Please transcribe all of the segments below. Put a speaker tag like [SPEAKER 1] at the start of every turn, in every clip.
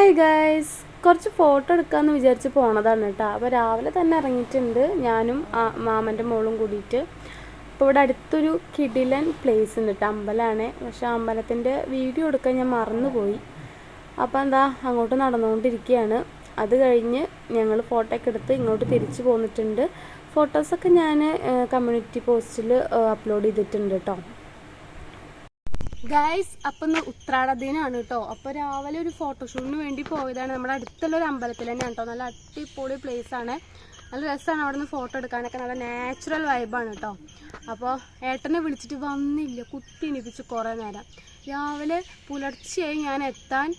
[SPEAKER 1] Hi guys, കുറച്ച് photo എടുക്കാമെന്ന് വിചാരിച്ച് പോണതാണ് കേട്ടോ. അപ്പോൾ രാവിലെ തന്നെ ഇറങ്ങിയിട്ടുണ്ട് ഞാനും മാമൻ്റെ മോളും കൂടിയിട്ട്. അപ്പോൾ ഇവിടെ അടുത്തൊരു കിടിലൻ പ്ലേസ് ഉണ്ട് കേട്ടോ, അമ്പലമാണ്. പക്ഷെ അമ്പലത്തിൻ്റെ വീഡിയോ എടുക്കാൻ ഞാൻ മറന്നുപോയി. അപ്പോൾ എന്താ അങ്ങോട്ട് നടന്നുകൊണ്ടിരിക്കുകയാണ്. അത് കഴിഞ്ഞ് ഞങ്ങൾ ഫോട്ടോ ഒക്കെ എടുത്ത് ഇങ്ങോട്ട് തിരിച്ചു പോന്നിട്ടുണ്ട്. ഫോട്ടോസൊക്കെ ഞാൻ കമ്മ്യൂണിറ്റി പോസ്റ്റിൽ അപ്ലോഡ് ചെയ്തിട്ടുണ്ട് കേട്ടോ. ഗൈസ്, അപ്പം ഉത്രാട ദിനമാണ് കേട്ടോ. അപ്പോൾ രാവിലെ ഒരു ഫോട്ടോഷൂട്ടിന് വേണ്ടി പോയതാണ്. നമ്മുടെ അടുത്തുള്ള ഒരു അമ്പലത്തിൽ തന്നെയാണ് കേട്ടോ. നല്ല അടിപൊളി പ്ലേസ് ആണ്, നല്ല രസമാണ്. അവിടെ നിന്ന് ഫോട്ടോ എടുക്കാനൊക്കെ നല്ല നാച്ചുറൽ വൈബാണ് കേട്ടോ. അപ്പോൾ ഏട്ടനെ വിളിച്ചിട്ട് വന്നില്ല, കുത്തി ഇണിപ്പിച്ച് കുറേ നേരം. രാവിലെ പുലർച്ചയായി ഞാൻ എത്താൻ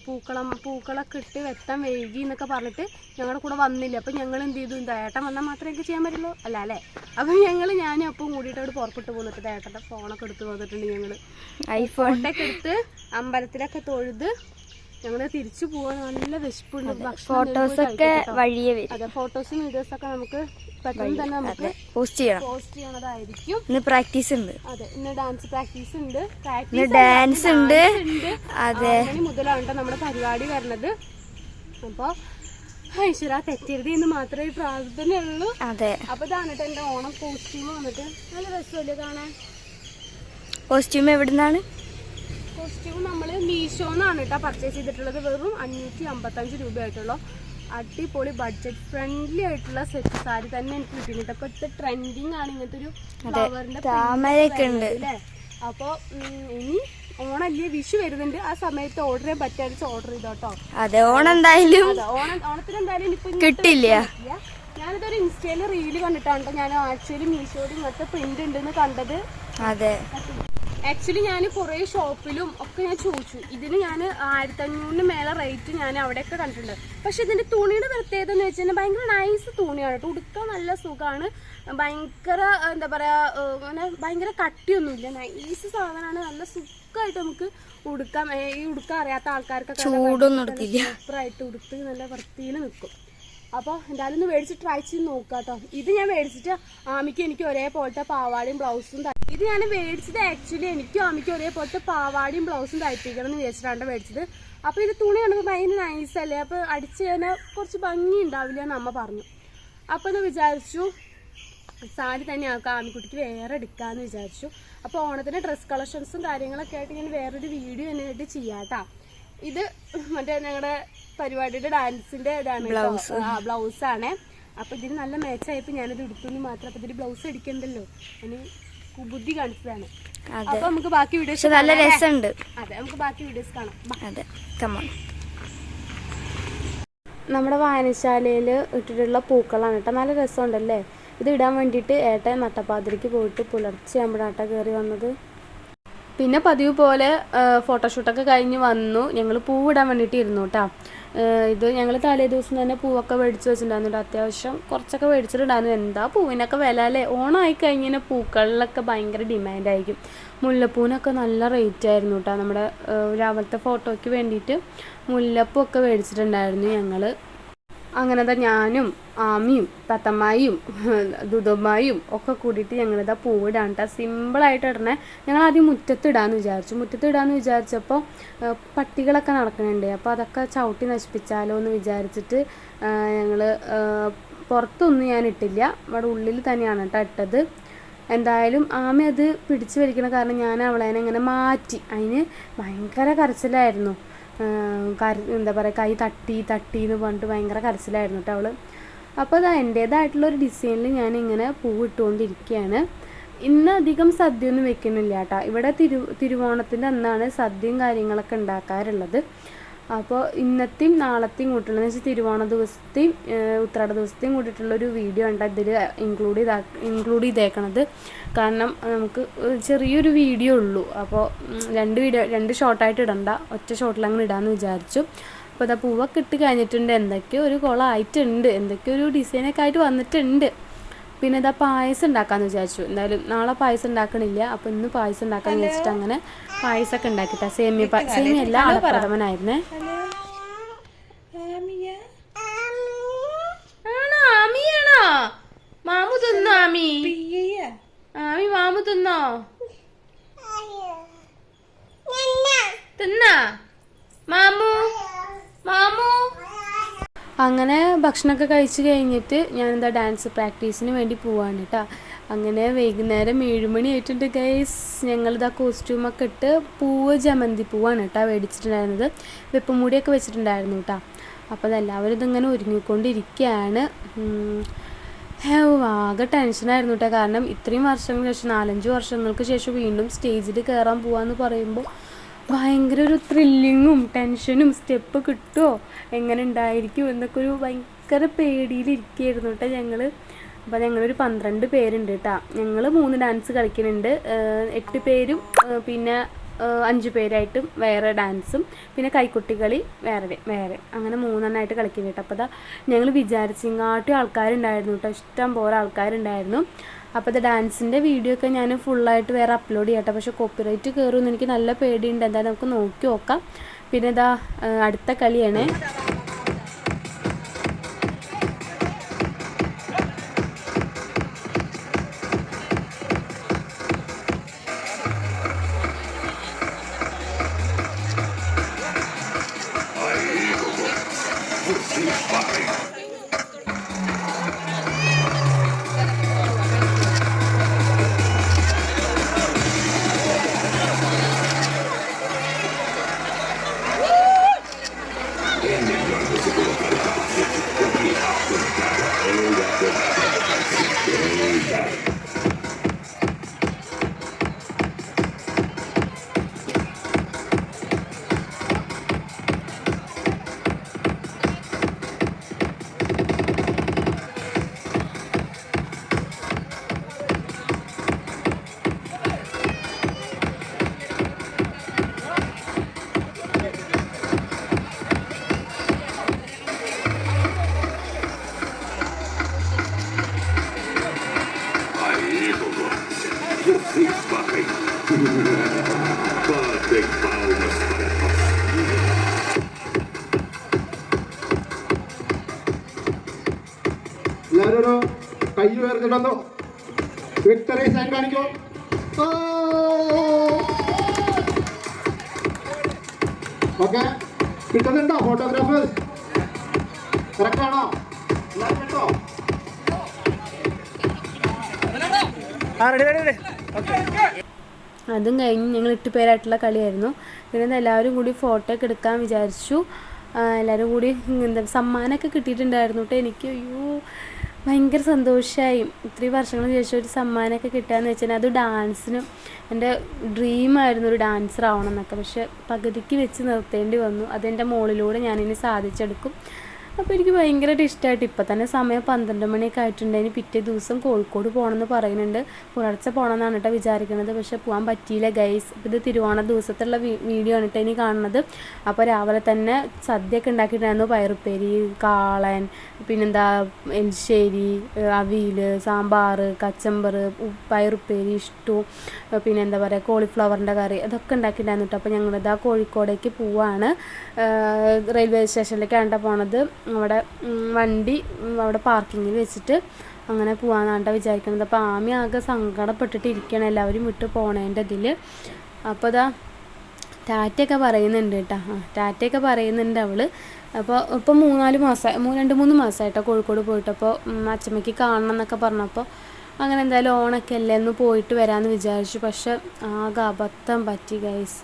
[SPEAKER 1] പൂക്കളൊക്കെ ഇട്ട് എത്താൻ വൈകി എന്നൊക്കെ പറഞ്ഞിട്ട് ഞങ്ങളുടെ കൂടെ വന്നില്ല. അപ്പോൾ ഞങ്ങൾ എന്ത് ചെയ്തു, എന്താ ഏട്ടൻ വന്നാൽ മാത്രമേ എനിക്ക് ചെയ്യാൻ പറ്റുള്ളൂ അല്ല അല്ലേ. അപ്പോൾ ഞാനും അപ്പം കൂടിയിട്ട് അവിടെ പുറപ്പെട്ട് പോന്നിട്ട് ഏട്ടൻ്റെ ഫോണൊക്കെ എടുത്ത് പോന്നിട്ടുണ്ട്. ഞങ്ങൾ ഐഫോണൊക്കെ എടുത്ത് അമ്പലത്തിലൊക്കെ തൊഴുത് ഞങ്ങൾ തിരിച്ചു പോകാൻ നല്ല വിശപ്പുണ്ട്.
[SPEAKER 2] ഫോട്ടോസൊക്കെ വഴിയേ വരും.
[SPEAKER 1] അതെ, ഫോട്ടോസും വീഡിയോസൊക്കെ നമുക്ക് പെട്ടെന്ന് തന്നെ നമുക്ക്
[SPEAKER 2] പോസ്റ്റ്
[SPEAKER 1] ചെയ്യണതായിരിക്കും.
[SPEAKER 2] ഇന്ന് പ്രാക്ടീസ് ഉണ്ട്.
[SPEAKER 1] അതെ, ഇന്ന് ഡാൻസ് പ്രാക്ടീസ് ഉണ്ട്,
[SPEAKER 2] ഡാൻസ് ഉണ്ട്. അതെ,
[SPEAKER 1] മുതലാണ് നമ്മുടെ പരിപാടി വരുന്നത്. അപ്പൊ ഈശ്വര തെറ്റരുത് എന്ന് മാത്രമേ പ്രാർത്ഥനയുള്ളൂ.
[SPEAKER 2] അതെ,
[SPEAKER 1] അപ്പൊ ഇതാണ് കേട്ടോ എന്റെ ഓണം കോസ്റ്റ്യൂം വന്നിട്ട്. നല്ല രസമല്ലേ കാണാൻ?
[SPEAKER 2] കോസ്റ്റ്യൂം എവിടുന്നാണ്?
[SPEAKER 1] കോസ്റ്റ്യൂം നമ്മൾ മീഷോന്നാണ് കേട്ടോ പർച്ചേസ് ചെയ്തിട്ടുള്ളത്. വെറും 555 രൂപയായിട്ടുള്ളൂ. അടിപൊളി ബഡ്ജറ്റ് ഫ്രണ്ട്ലി ആയിട്ടുള്ള സെറ്റ് സാരി തന്നെ എനിക്ക് കിട്ടിയിട്ടുണ്ട്. അപ്പൊ ഇത് ട്രെൻഡിങ് ആണ്, ഇങ്ങനത്തെ ഒരു
[SPEAKER 2] താമരയൊക്കെ ഉണ്ട്
[SPEAKER 1] അല്ലേ. അപ്പോൾ ഇനി ഓണല്ലേ, വിഷു വരുന്നുണ്ട്. ആ സമയത്ത് ഓർഡർ ചെയ്യാൻ പറ്റാതെ ഓർഡർ ചെയ്തോട്ടോ.
[SPEAKER 2] അതെ, ഓണം എന്തായാലും
[SPEAKER 1] ഓണത്തിന് എന്തായാലും ഇപ്പൊ
[SPEAKER 2] കിട്ടില്ല.
[SPEAKER 1] ഞാനിതൊരു ഇൻസ്റ്റയില് റീല് കണ്ടിട്ടാണ് ഞാൻ ആക്ച്വലി മീഷോയിൽ ഇങ്ങനത്തെ പ്രിന്റ് ഉണ്ടെന്ന് കണ്ടത്.
[SPEAKER 2] അതെ,
[SPEAKER 1] ആക്ച്വലി ഞാൻ കുറേ ഷോപ്പിലും ഒക്കെ ഞാൻ ചോദിച്ചു. ഇതിന് ഞാൻ 1500 മേലെ റേറ്റ് ഞാൻ അവിടെയൊക്കെ കണ്ടിട്ടുണ്ട്. പക്ഷെ ഇതിന്റെ തുണിയുടെ പ്രത്യേകത എന്ന് വെച്ചാൽ ഭയങ്കര നൈസ് തുണിയാണ് കേട്ടോ. ഉടുക്കാൻ നല്ല സുഖമാണ്. ഭയങ്കര എന്താ പറയാ, അങ്ങനെ ഭയങ്കര കട്ടിയൊന്നുമില്ല. നൈസ് സാധനമാണ്. നല്ല സുഖമായിട്ട് നമുക്ക് ഉടുക്കാം. ഈ ഉടുക്കാൻ അറിയാത്ത ആൾക്കാർക്കൊക്കെ സൂപ്പറായിട്ട് ഉടുത്ത് നല്ല വൃത്തിയിൽ നിൽക്കും. അപ്പോൾ എന്തായാലും ഒന്ന് മേടിച്ച് ട്രൈ ചെയ്ത് നോക്കാം കേട്ടോ. ഇത് ഞാൻ മേടിച്ചിട്ട് ആമിക്ക് എനിക്ക് ഒരേപോലത്തെ പാവാടിയും ബ്ലൗസും ഇത് ഞാൻ മേടിച്ചത് ആക്ച്വലി എനിക്കും ആമിക്ക് ഒരേപോലത്തെ പാവാടിയും ബ്ലൗസും തയ്പ്പിക്കണം എന്ന് വിചാരിച്ചിട്ടാണ് മേടിച്ചത്. അപ്പോൾ ഇത് തുണി കണ്ടപ്പോൾ ഭയങ്കര നൈസല്ലേ, അപ്പോൾ അടിച്ച് കഴിഞ്ഞാൽ കുറച്ച് ഭംഗി ഉണ്ടാവില്ല എന്ന് അമ്മ പറഞ്ഞു. അപ്പോൾ എന്ന് വിചാരിച്ചു സാരി തന്നെ ആക്കാം, ആമിക്കുട്ടിക്ക് വേറെ എടുക്കാമെന്ന് വിചാരിച്ചു. അപ്പോൾ ഓണത്തിന് ഡ്രസ് കളക്ഷൻസും കാര്യങ്ങളൊക്കെ ആയിട്ട് ഞാൻ വേറൊരു വീഡിയോ തന്നെയായിട്ട് ചെയ്യാം കേട്ടോ. ഇത് മറ്റേ ഞങ്ങളുടെ പരിപാടിയുടെ ഡാൻസിന്റെ ഇതാണ്, ബ്ലൗസാണ്. അപ്പൊ ഇതിന് നല്ല മാച്ചായപ്പോ ഞാനത് എടുത്തു മാത്രം. അപ്പൊ ഇതിന് ബ്ലൗസ് അടിക്കണ്ടല്ലോ, അതിന് ബുദ്ധി കാണിച്ചതാണ്. അപ്പൊ നമുക്ക് ബാക്കി വീഡിയോസ്
[SPEAKER 2] നല്ല രസമുണ്ട്.
[SPEAKER 1] അതെ, നമുക്ക് ബാക്കി വീഡിയോസ് കാണാം.
[SPEAKER 2] അതെ, കമോൺ.
[SPEAKER 1] നമ്മുടെ വായനശാലയിൽ ഇട്ടിട്ടുള്ള പൂക്കളാണ് കേട്ടോ. നല്ല രസമുണ്ടല്ലേ. ഇത് ഇടാൻ വേണ്ടിയിട്ട് ഏട്ടൻ നട്ടപ്പാതിരിക്ക് പോയിട്ട് പുലർച്ചെ ആകുമ്പോഴാട്ട കയറി വന്നത്. പിന്നെ പതിവ് പോലെ ഫോട്ടോഷൂട്ടൊക്കെ കഴിഞ്ഞ് വന്നു. ഞങ്ങൾ പൂവിടാൻ വേണ്ടിയിട്ട് ഇരുന്നു കേട്ടോ. ഇത് ഞങ്ങൾ തലേ ദിവസം തന്നെ പൂവൊക്കെ മേടിച്ച് വെച്ചിട്ടുണ്ടായിരുന്നു. അത്യാവശ്യം കുറച്ചൊക്കെ മേടിച്ചിട്ടുണ്ടായിരുന്നു. എന്താ പൂവിനൊക്കെ വില അല്ലേ. ഓണമായി കഴിഞ്ഞാൽ പൂക്കളിലൊക്കെ ഭയങ്കര ഡിമാൻഡായിരിക്കും. മുല്ലപ്പൂവിനൊക്കെ നല്ല റേറ്റ് ആയിരുന്നു കേട്ടോ. നമ്മുടെ രാവിലത്തെ ഫോട്ടോയ്ക്ക് വേണ്ടിയിട്ട് മുല്ലപ്പൂ ഒക്കെ മേടിച്ചിട്ടുണ്ടായിരുന്നു ഞങ്ങൾ. അങ്ങനെന്താ ഞാനും ആമിയും തത്തമ്മായും ദുദമ്മായും ഒക്കെ കൂടിയിട്ട് ഞങ്ങളിതാ പൂവിടാൻ കേട്ടോ. സിമ്പിളായിട്ട് ഇടണേ. ഞങ്ങൾ ആദ്യം മുറ്റത്തിടാമെന്ന് വിചാരിച്ചു. മുറ്റത്തിടാമെന്ന് വിചാരിച്ചപ്പോൾ പട്ടികളൊക്കെ നടക്കുന്നുണ്ട്. അപ്പോൾ അതൊക്കെ ചവിട്ടി നശിപ്പിച്ചാലോ എന്ന് വിചാരിച്ചിട്ട് ഞങ്ങൾ പുറത്തൊന്നും ഞാൻ ഇട്ടില്ല. ഇവിടെ ഉള്ളിൽ തന്നെയാണ് കേട്ടോ ഇട്ടത്. എന്തായാലും ആമി അത് പിടിച്ചു വലിക്കണ കാരണം ഞാൻ അവളേനെ ഇങ്ങനെ മാറ്റി. അതിന് ഭയങ്കര കരച്ചിലായിരുന്നു. എന്താ പറയുക, കൈ തട്ടി എന്ന് പറഞ്ഞിട്ട് ഭയങ്കര കരച്ചിലായിരുന്നു കേട്ടോ അവള്. അപ്പോൾ അത് എൻ്റേതായിട്ടുള്ളൊരു ഡിസൈനിൽ ഞാനിങ്ങനെ പൂവിട്ടുകൊണ്ടിരിക്കുകയാണ്. ഇന്ന് അധികം സദ്യ ഒന്നും വെക്കുന്നില്ല കേട്ടോ. ഇവിടെ തിരുവോണത്തിൻ്റെ അന്നാണ് സദ്യയും കാര്യങ്ങളൊക്കെ ഉണ്ടാക്കാറുള്ളത്. അപ്പോൾ ഇന്നത്തെയും നാളത്തെയും കൂട്ടുള്ളതെന്ന് വെച്ചാൽ തിരുവോണ ദിവസത്തെയും ഉത്രാട ദിവസത്തെയും കൂട്ടിയിട്ടുള്ളൊരു വീഡിയോ ഉണ്ട് ഇതിൽ ഇൻക്ലൂഡ് ചെയ്തേക്കണത്. കാരണം നമുക്ക് ചെറിയൊരു വീഡിയോ ഉള്ളൂ. അപ്പോൾ രണ്ട് ഷോർട്ടായിട്ട് ഇടണ്ട, ഒറ്റ ഷോട്ടിൽ അങ്ങനെ ഇടാമെന്ന് വിചാരിച്ചു. അപ്പോൾ അതാ പൂവൊക്കെ ഇട്ട് കഴിഞ്ഞിട്ടുണ്ട്. എന്തൊക്കെയോ ഒരു കുളമായിട്ടുണ്ട്, എന്തൊക്കെയോ ഒരു ഡിസൈനൊക്കെ ആയിട്ട് വന്നിട്ടുണ്ട്. പിന്നെ ഇതാ പായസം ഉണ്ടാക്കാമെന്ന് വിചാരിച്ചു. എന്തായാലും നാളെ പായസം ഉണ്ടാക്കണില്ല. അപ്പോൾ ഇന്ന് പായസം ഉണ്ടാക്കാമെന്ന് വെച്ചിട്ട് അങ്ങനെ പായസമൊക്കെ ഉണ്ടാക്കിട്ടാ. സേമിയല്ല, അടപ്രഥമനായിരുന്നേ. ആമിയാണോ? മാമു തിന്നോ? ആമി മാമു തിന്നോ? തിന്നാ മാമു? മാമു അങ്ങനെ ഭക്ഷണമൊക്കെ കഴിച്ച് കഴിഞ്ഞിട്ട് ഞാനെന്താ ഡാൻസ് പ്രാക്ടീസിന് വേണ്ടി പോവാണ് കേട്ടോ. അങ്ങനെ വൈകുന്നേരം 7 മണി ആയിട്ടുണ്ട് ഗൈസ്. ഞങ്ങളിതാ കോസ്റ്റ്യൂമൊക്കെ ഇട്ട് ജമന്തി പൂവാണ് കേട്ടോ മേടിച്ചിട്ടുണ്ടായിരുന്നത്. വെപ്പുമൂടിയൊക്കെ വെച്ചിട്ടുണ്ടായിരുന്നു കേട്ടോ. അപ്പോൾ അതെല്ലാവരും ഇതിങ്ങനെ ഒരുങ്ങിക്കൊണ്ടിരിക്കുകയാണ്. ആകെ ടെൻഷനായിരുന്നു കേട്ടോ. കാരണം ഇത്രയും വർഷങ്ങൾക്ക് ശേഷം 4-5 വർഷങ്ങൾക്ക് ശേഷം വീണ്ടും സ്റ്റേജിൽ കയറാൻ പോവാന്ന് പറയുമ്പോൾ ഭയങ്കര ഒരു ത്രില്ലിങ്ങും ടെൻഷനും സ്റ്റെപ്പ് കിട്ടുമോ എങ്ങനെ ഉണ്ടായിരിക്കും എന്നൊക്കെ ഒരു ഭയങ്കര പേടിയിലിരിക്കുകയായിരുന്നു കേട്ടോ ഞങ്ങൾ. അപ്പോൾ ഞങ്ങളൊരു 12 പേരുണ്ട് കേട്ടോ. ഞങ്ങൾ 3 ഡാൻസ് കളിക്കുന്നുണ്ട്. 8 പേരും പിന്നെ 5 പേരായിട്ടും വേറെ ഡാൻസും പിന്നെ കൈക്കുട്ടികളി വേറെ അങ്ങനെ 3 എണ്ണമായിട്ട് കളിക്കുന്നുണ്ട് കേട്ടോ. അപ്പോൾ അതാ ഞങ്ങൾ വിചാരിച്ചിങ്ങാട്ടി ആൾക്കാരുണ്ടായിരുന്നു കേട്ടോ. ഇഷ്ടം പോലെ ആൾക്കാരുണ്ടായിരുന്നു. അപ്പോൾ ഇത് ഡാൻസിൻ്റെ വീഡിയോ ഒക്കെ ഞാൻ ഫുള്ളായിട്ട് വേറെ അപ്ലോഡ് ചെയ്യട്ടെ. പക്ഷേ കോപ്പിറൈറ്റ് കയറുമെന്ന് എനിക്ക് നല്ല പേടിയുണ്ട്. എന്തായാലും നമുക്ക് നോക്കി നോക്കാം. പിന്നെ ഇതാ അടുത്ത കളിയാണ്.
[SPEAKER 3] എല്ലാവരും കൈ ഉയർന്നിട്ടുണ്ടോ? വിക്ടറി സൈൻ കാണിക്കോ? ഓക്കെ, കിട്ടുന്നുണ്ടോ ഫോട്ടോഗ്രാഫേഴ്സ്? കറക്റ്റ് ആണോ? എല്ലാവരും കേട്ടോ?
[SPEAKER 1] അതും കഴിഞ്ഞ് ഞങ്ങൾ 8 പേരായിട്ടുള്ള കളിയായിരുന്നു. പിന്നെ എല്ലാവരും കൂടി ഫോട്ടോ ഒക്കെ എടുക്കാൻ വിചാരിച്ചു. എല്ലാവരും കൂടി എന്താ സമ്മാനമൊക്കെ കിട്ടിയിട്ടുണ്ടായിരുന്നു കേട്ടോ. എനിക്ക് ഭയങ്കര സന്തോഷമായി. ഇത്രയും വർഷങ്ങൾക്ക് ശേഷം ഒരു സമ്മാനമൊക്കെ കിട്ടുകയെന്ന് വെച്ചാൽ അത് ഡാൻസിനും എൻ്റെ ഡ്രീമായിരുന്നു ഒരു ഡാൻസർ ആവണം എന്നൊക്കെ. പക്ഷെ പകുതിക്ക് വെച്ച് നിർത്തേണ്ടി വന്നു. അതെൻ്റെ മോളിലൂടെ ഞാനിനി സാധിച്ചെടുക്കും. അപ്പോൾ എനിക്ക് ഭയങ്കരമായിട്ട് ഇഷ്ടമായിട്ട്. ഇപ്പം തന്നെ സമയം 12 മണിയൊക്കെ ആയിട്ടുണ്ട്. ഇനി പിറ്റേ ദിവസം കോഴിക്കോട് പോകണമെന്ന് പറയുന്നുണ്ട്. പുലർച്ചെ പോകണമെന്നാണ് കേട്ടോ വിചാരിക്കുന്നത്. പക്ഷെ പോകാൻ പറ്റിയില്ല ഗൈസ്. ഇത് തിരുവോണ ദിവസത്തുള്ള വീഡിയോ ആണ് കേട്ടോ ഇനി കാണുന്നത്. അപ്പോൾ രാവിലെ തന്നെ സദ്യയൊക്കെ ഉണ്ടാക്കിയിട്ടുണ്ടായിരുന്നു. പയറുപ്പേരി, കാളൻ, പിന്നെന്താ എലിശ്ശേരി, അവിയൽ, സാമ്പാർ, കച്ചമ്പർ, പയറുപ്പേരി, ഇഷ്ടു, പിന്നെ എന്താ പറയുക കോളിഫ്ലവറിൻ്റെ കറി, അതൊക്കെ ഉണ്ടാക്കിയിട്ടുണ്ടായിരുന്നു കേട്ടോ. അപ്പോൾ ഞങ്ങളിതാ കോഴിക്കോടേക്ക് പോവാണ്. റെയിൽവേ സ്റ്റേഷനിലേക്കാണ് പോണത്. അവിടെ വണ്ടി അവിടെ പാർക്കിങ്ങിൽ വെച്ചിട്ട് അങ്ങനെ പോകാമെന്നാണ് വിചാരിക്കുന്നത്. അപ്പോൾ ആമി ആകെ സങ്കടപ്പെട്ടിട്ട് ഇരിക്കുകയാണ് എല്ലാവരും വിട്ട് പോണേൻ്റെ ഇതിൽ. അപ്പോൾ ഇതാ ടാറ്റയൊക്കെ പറയുന്നുണ്ട് കേട്ടോ. ടാറ്റയൊക്കെ പറയുന്നുണ്ട് അവൾ. അപ്പോൾ ഇപ്പോൾ 2-3 മാസമായിട്ടോ കോഴിക്കോട് പോയിട്ട്. അപ്പോൾ അച്ചമ്മയ്ക്ക് കാണണം എന്നൊക്കെ പറഞ്ഞപ്പോൾ അങ്ങനെ എന്തായാലും ഓണൊക്കെ അല്ലേ ഒന്ന് പോയിട്ട് വരാമെന്ന് വിചാരിച്ചു. പക്ഷെ ആകെ അബദ്ധം പറ്റി ഗൈസ്.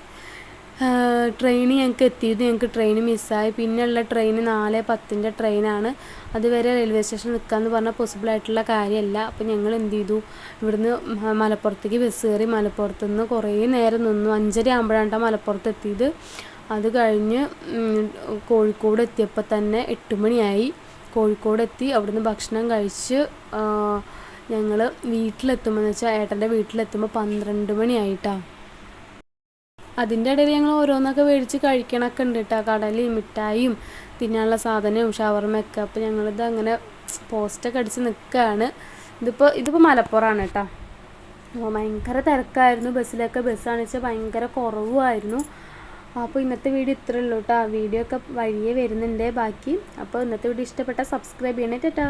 [SPEAKER 1] ട്രെയിൻ ഞങ്ങൾക്ക് ട്രെയിൻ മിസ്സായി. പിന്നെയുള്ള ട്രെയിൻ 4:10 ട്രെയിനാണ്. അതുവരെ റെയിൽവേ സ്റ്റേഷൻ നിൽക്കാമെന്ന് പറഞ്ഞാൽ പോസിബിൾ ആയിട്ടുള്ള കാര്യമല്ല. അപ്പോൾ ഞങ്ങൾ എന്ത് ചെയ്തു, ഇവിടുന്ന് മലപ്പുറത്തേക്ക് ബസ് കയറി. മലപ്പുറത്ത് നിന്ന് കുറേ നേരം നിന്നു. 5:30 ആകുമ്പോഴാണ് മലപ്പുറത്ത് എത്തിയത്. അത് കഴിഞ്ഞ് കോഴിക്കോട് എത്തിയപ്പോൾ തന്നെ 8 മണിയായി. കോഴിക്കോട് എത്തി. അവിടുന്ന് ഭക്ഷണം കഴിച്ച് ഞങ്ങൾ വീട്ടിലെത്തുമ്പോൾ എന്ന് വെച്ചാൽ ഏട്ടൻ്റെ വീട്ടിലെത്തുമ്പോൾ 12 മണിയായിട്ടാണ്. അതിൻ്റെ ഇടയിൽ ഞങ്ങൾ ഓരോന്നൊക്കെ മേടിച്ച് കഴിക്കണമൊക്കെ ഉണ്ട് കേട്ടോ. കടലയും മിഠായിയും തിന്നാനുള്ള സാധനവും ഷവർമയൊക്കെ. അപ്പോൾ ഞങ്ങളിത് അങ്ങനെ പോസ്റ്റൊക്കെ അടിച്ച് നിൽക്കുകയാണ്. ഇതിപ്പോൾ മലപ്പുറമാണ് കേട്ടോ. അപ്പോൾ ഭയങ്കര തിരക്കായിരുന്നു ബസ്സിലൊക്കെ. ബസ്സാണെന്ന് വെച്ചാൽ ഭയങ്കര കുറവുമായിരുന്നു. അപ്പോൾ ഇന്നത്തെ വീഡിയോ ഇത്രയേ ഉള്ളൂ കേട്ടോ. വീഡിയോ ഒക്കെ വഴിയേ വരുന്നുണ്ട് ബാക്കി. അപ്പോൾ ഇന്നത്തെ വീഡിയോ ഇഷ്ടപ്പെട്ടാൽ സബ്സ്ക്രൈബ് ചെയ്യണേ. ടാറ്റാ.